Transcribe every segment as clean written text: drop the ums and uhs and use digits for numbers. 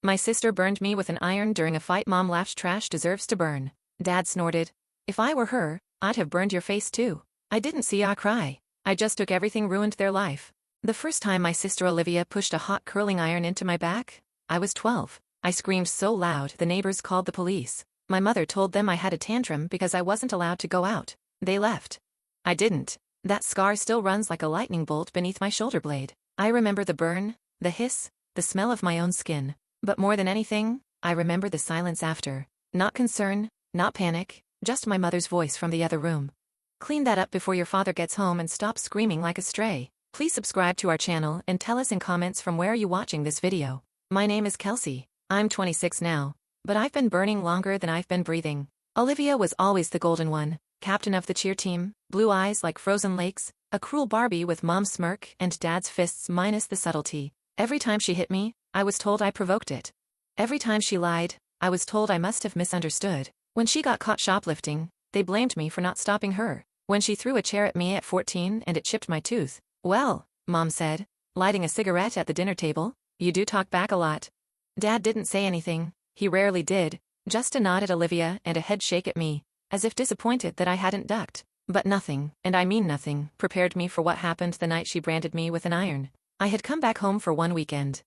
My sister burned me with an iron during a fight. Mom laughed. Trash deserves to burn. Dad snorted. If I were her, I'd have burned your face too. I didn't see ya cry. I just took everything, ruined their life. The first time my sister Olivia pushed a hot curling iron into my back, I was 12. I screamed so loud the neighbors called the police. My mother told them I had a tantrum because I wasn't allowed to go out. They left. I didn't. That scar still runs like a lightning bolt beneath my shoulder blade. I remember the burn, the hiss, the smell of my own skin. But more than anything, I remember the silence after. Not concern, not panic, just my mother's voice from the other room. Clean that up before your father gets home and stop screaming like a stray. Please subscribe to our channel and tell us in comments from where you're watching this video. My name is Kelsey. I'm 26 now, but I've been burning longer than I've been breathing. Olivia was always the golden one, captain of the cheer team, blue eyes like frozen lakes, a cruel Barbie with mom's smirk and dad's fists minus the subtlety. Every time she hit me, I was told I provoked it. Every time she lied, I was told I must have misunderstood. When she got caught shoplifting, they blamed me for not stopping her. When she threw a chair at me at 14 and it chipped my tooth, well, Mom said, lighting a cigarette at the dinner table, you do talk back a lot. Dad didn't say anything, he rarely did, just a nod at Olivia and a head shake at me, as if disappointed that I hadn't ducked. But nothing, and I mean nothing, prepared me for what happened the night she branded me with an iron. I had come back home for one weekend.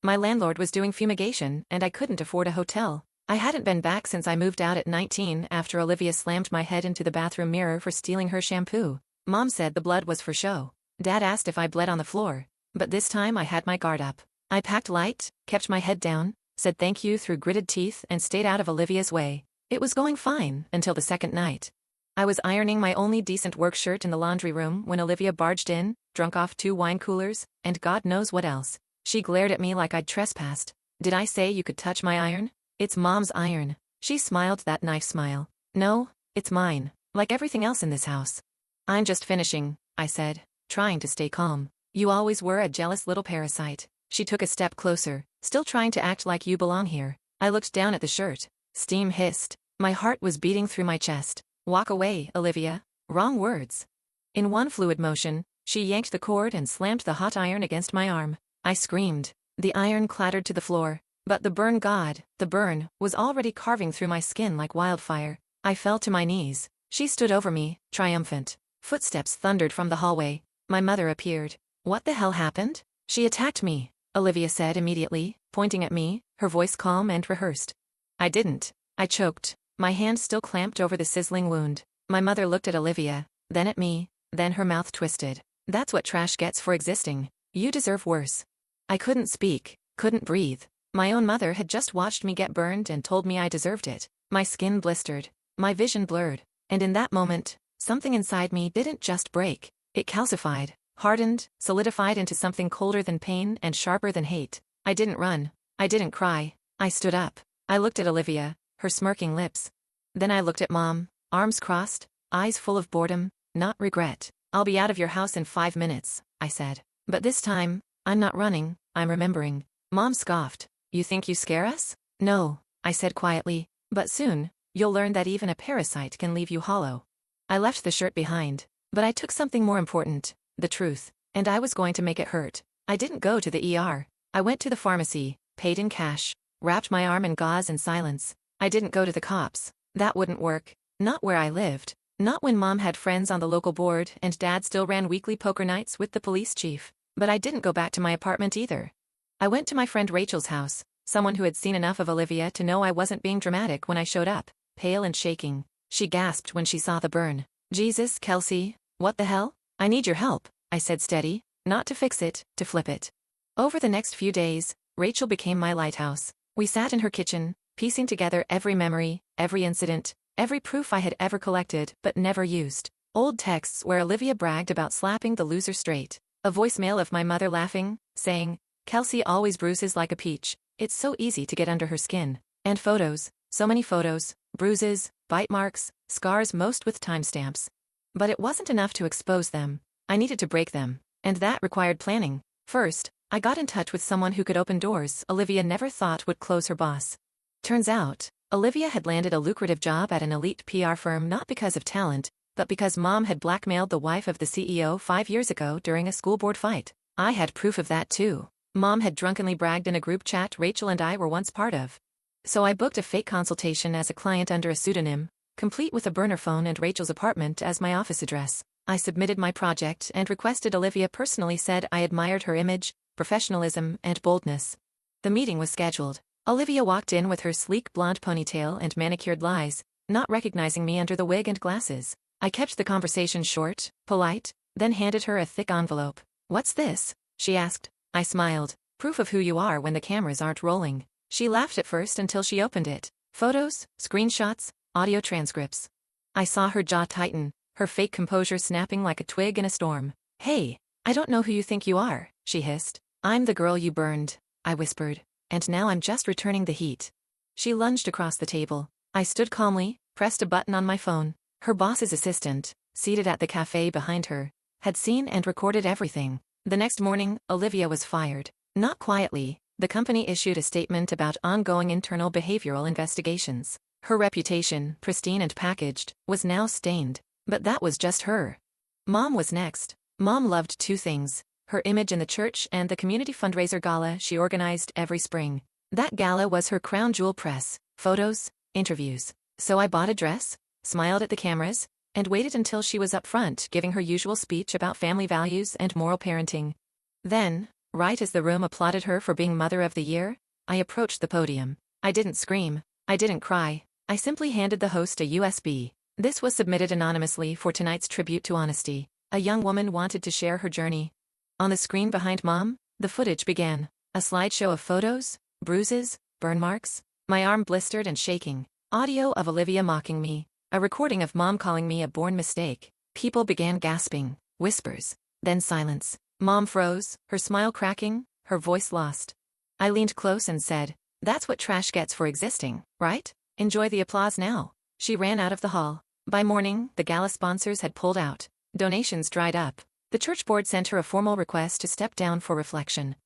My landlord was doing fumigation and I couldn't afford a hotel. I hadn't been back since I moved out at 19 after Olivia slammed my head into the bathroom mirror for stealing her shampoo. Mom said the blood was for show. Dad asked if I bled on the floor. But this time I had my guard up. I packed light, kept my head down, said thank you through gritted teeth and stayed out of Olivia's way. It was going fine until the second night. I was ironing my only decent work shirt in the laundry room when Olivia barged in, drunk off 2 wine coolers, and God knows what else. She glared at me like I'd trespassed. Did I say you could touch my iron? It's Mom's iron. She smiled that knife smile. No, it's mine, like everything else in this house. I'm just finishing, I said, trying to stay calm. You always were a jealous little parasite. She took a step closer, still trying to act like you belong here. I looked down at the shirt. Steam hissed. My heart was beating through my chest. Walk away, Olivia. Wrong words. In one fluid motion, she yanked the cord and slammed the hot iron against my arm. I screamed. The iron clattered to the floor, but the burn, was already carving through my skin like wildfire. I fell to my knees. She stood over me, triumphant. Footsteps thundered from the hallway. My mother appeared. What the hell happened? She attacked me, Olivia said immediately, pointing at me, her voice calm and rehearsed. I didn't. I choked, my hand still clamped over the sizzling wound. My mother looked at Olivia, then at me, then her mouth twisted. That's what trash gets for existing. You deserve worse. I couldn't speak, couldn't breathe. My own mother had just watched me get burned and told me I deserved it. My skin blistered, my vision blurred, and in that moment, something inside me didn't just break. It calcified, hardened, solidified into something colder than pain and sharper than hate. I didn't run. I didn't cry. I stood up. I looked at Olivia, her smirking lips. Then I looked at Mom, arms crossed, eyes full of boredom, not regret. I'll be out of your house in 5 minutes, I said. But this time, I'm not running, I'm remembering. Mom scoffed. You think you scare us? No, I said quietly. But soon, you'll learn that even a parasite can leave you hollow. I left the shirt behind, but I took something more important, the truth, and I was going to make it hurt. I didn't go to the ER. I went to the pharmacy, paid in cash, wrapped my arm in gauze in silence. I didn't go to the cops. That wouldn't work. Not where I lived. Not when Mom had friends on the local board and Dad still ran weekly poker nights with the police chief. But I didn't go back to my apartment either. I went to my friend Rachel's house, someone who had seen enough of Olivia to know I wasn't being dramatic when I showed up, pale and shaking. She gasped when she saw the burn. Jesus, Kelsey, what the hell? I need your help, I said steady, not to fix it, to flip it. Over the next few days, Rachel became my lighthouse. We sat in her kitchen, piecing together every memory, every incident, every proof I had ever collected but never used. Old texts where Olivia bragged about slapping the loser straight. A voicemail of my mother laughing, saying, Kelsey always bruises like a peach. It's so easy to get under her skin. And photos, so many photos, bruises, bite marks, scars, most with timestamps. But it wasn't enough to expose them. I needed to break them. And that required planning. First, I got in touch with someone who could open doors Olivia never thought would close her boss. Turns out, Olivia had landed a lucrative job at an elite PR firm not because of talent, but because Mom had blackmailed the wife of the CEO 5 years ago during a school board fight. I had proof of that too. Mom had drunkenly bragged in a group chat Rachel and I were once part of. So I booked a fake consultation as a client under a pseudonym, complete with a burner phone and Rachel's apartment as my office address. I submitted my project and requested Olivia personally said I admired her image, professionalism, and boldness. The meeting was scheduled. Olivia walked in with her sleek blonde ponytail and manicured lies, not recognizing me under the wig and glasses. I kept the conversation short, polite, then handed her a thick envelope. "What's this?" she asked. I smiled. "Proof of who you are when the cameras aren't rolling." She laughed at first until she opened it. Photos, screenshots, audio transcripts. I saw her jaw tighten, her fake composure snapping like a twig in a storm. "Hey, I don't know who you think you are," she hissed. "I'm the girl you burned," I whispered. "And now I'm just returning the heat." She lunged across the table. I stood calmly, pressed a button on my phone. Her boss's assistant, seated at the cafe behind her, had seen and recorded everything. The next morning, Olivia was fired. Not quietly, the company issued a statement about ongoing internal behavioral investigations. Her reputation, pristine and packaged, was now stained. But that was just her. Mom was next. Mom loved two things: her image in the church and the community fundraiser gala she organized every spring. That gala was her crown jewel: press, photos, interviews. So I bought a dress, smiled at the cameras, and waited until she was up front giving her usual speech about family values and moral parenting. Then, right as the room applauded her for being Mother of the Year, I approached the podium. I didn't scream, I didn't cry, I simply handed the host a USB. This was submitted anonymously for tonight's tribute to honesty. A young woman wanted to share her journey. On the screen behind Mom, the footage began. A slideshow of photos, bruises, burn marks, my arm blistered and shaking. Audio of Olivia mocking me. A recording of Mom calling me a born mistake. People began gasping, whispers, then silence. Mom froze, her smile cracking, her voice lost. I leaned close and said, "That's what trash gets for existing, right? Enjoy the applause now." She ran out of the hall. By morning, the gala sponsors had pulled out. Donations dried up. The church board sent her a formal request to step down for reflection.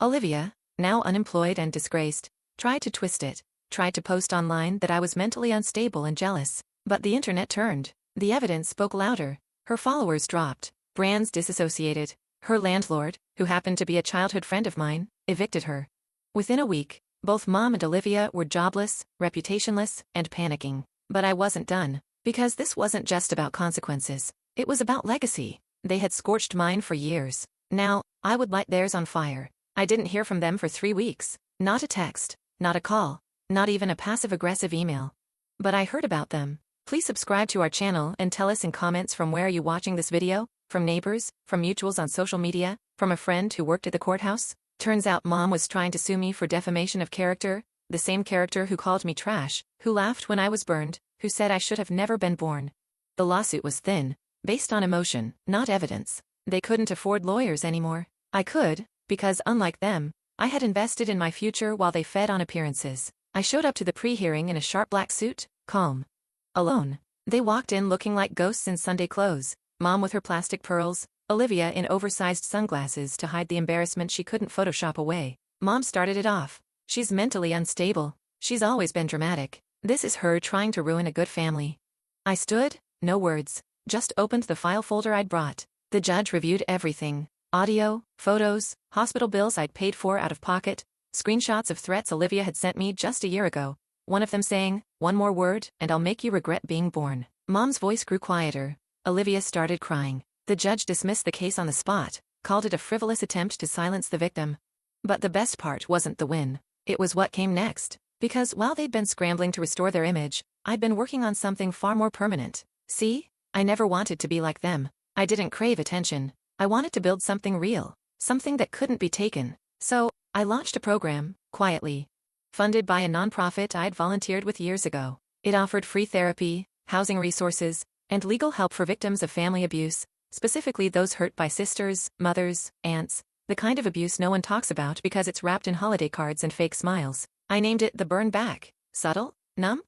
Olivia, now unemployed and disgraced, tried to twist it, tried to post online that I was mentally unstable and jealous. But the internet turned. The evidence spoke louder. Her followers dropped. Brands disassociated. Her landlord, who happened to be a childhood friend of mine, evicted her. Within a week, both Mom and Olivia were jobless, reputationless, and panicking. But I wasn't done. Because this wasn't just about consequences. It was about legacy. They had scorched mine for years. Now, I would light theirs on fire. I didn't hear from them for 3 weeks. Not a text, not a call, not even a passive-aggressive email. But I heard about them. Please subscribe to our channel and tell us in comments from where are you watching this video, from neighbors, from mutuals on social media, from a friend who worked at the courthouse. Turns out Mom was trying to sue me for defamation of character, the same character who called me trash, who laughed when I was burned, who said I should have never been born. The lawsuit was thin, based on emotion, not evidence. They couldn't afford lawyers anymore. I could, because unlike them, I had invested in my future while they fed on appearances. I showed up to the pre-hearing in a sharp black suit, calm. Alone. They walked in looking like ghosts in Sunday clothes, Mom with her plastic pearls, Olivia in oversized sunglasses to hide the embarrassment she couldn't Photoshop away. Mom started it off. "She's mentally unstable. She's always been dramatic. This is her trying to ruin a good family." I stood, no words, just opened the file folder I'd brought. The judge reviewed everything: audio, photos, hospital bills I'd paid for out of pocket, screenshots of threats Olivia had sent me just a year ago. One of them saying, "One more word, and I'll make you regret being born." Mom's voice grew quieter. Olivia started crying. The judge dismissed the case on the spot, called it a frivolous attempt to silence the victim. But the best part wasn't the win. It was what came next. Because while they'd been scrambling to restore their image, I'd been working on something far more permanent. See? I never wanted to be like them. I didn't crave attention. I wanted to build something real, something that couldn't be taken. So, I launched a program, quietly. Funded by a nonprofit I'd volunteered with years ago. It offered free therapy, housing resources, and legal help for victims of family abuse, specifically those hurt by sisters, mothers, aunts, the kind of abuse no one talks about because it's wrapped in holiday cards and fake smiles. I named it the Burn Back. Subtle? Numb?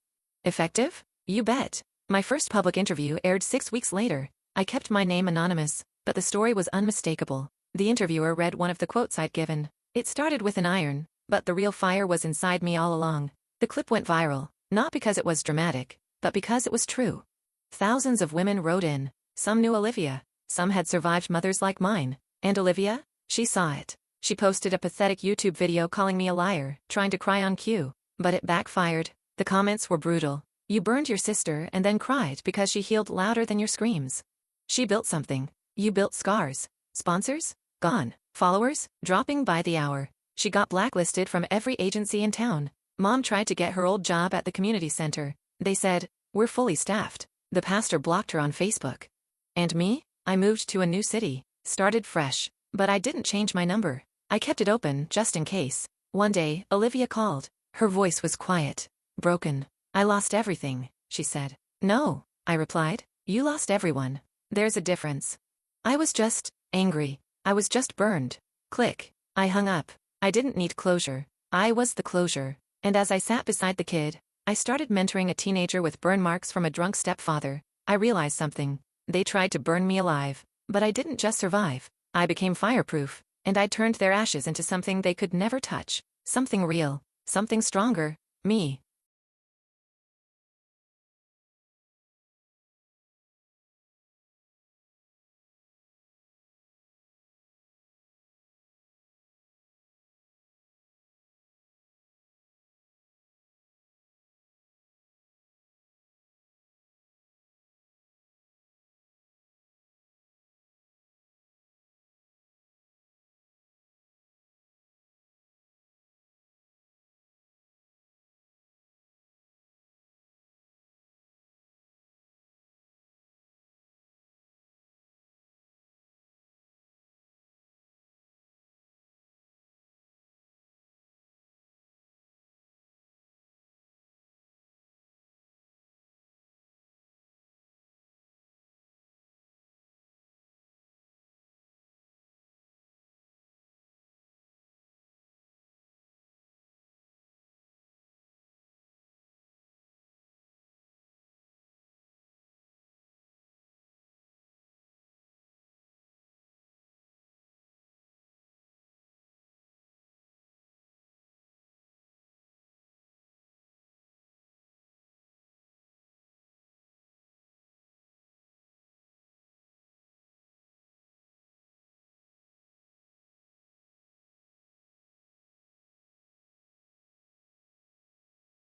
Effective? You bet. My first public interview aired 6 weeks later. I kept my name anonymous, but the story was unmistakable. The interviewer read one of the quotes I'd given. It started with an iron, but the real fire was inside me all along. The clip went viral, not because it was dramatic, but because it was true. Thousands of women wrote in. Some knew Olivia. Some had survived mothers like mine. And Olivia? She saw it. She posted a pathetic YouTube video calling me a liar, trying to cry on cue. But it backfired. The comments were brutal. You burned your sister and then cried because she healed louder than your screams. She built something. You built scars. Sponsors? Gone. Followers? Dropping by the hour. She got blacklisted from every agency in town. Mom tried to get her old job at the community center. They said, "We're fully staffed." The pastor blocked her on Facebook. And me? I moved to a new city, started fresh. But I didn't change my number. I kept it open just in case. One day, Olivia called. Her voice was quiet. Broken. "I lost everything," she said. "No," I replied. "You lost everyone. There's a difference." I was just angry. I was just burned. Click. I hung up. I didn't need closure. I was the closure. And as I sat beside the kid, I started mentoring a teenager with burn marks from a drunk stepfather. I realized something. They tried to burn me alive. But I didn't just survive. I became fireproof. And I turned their ashes into something they could never touch. Something real. Something stronger. Me.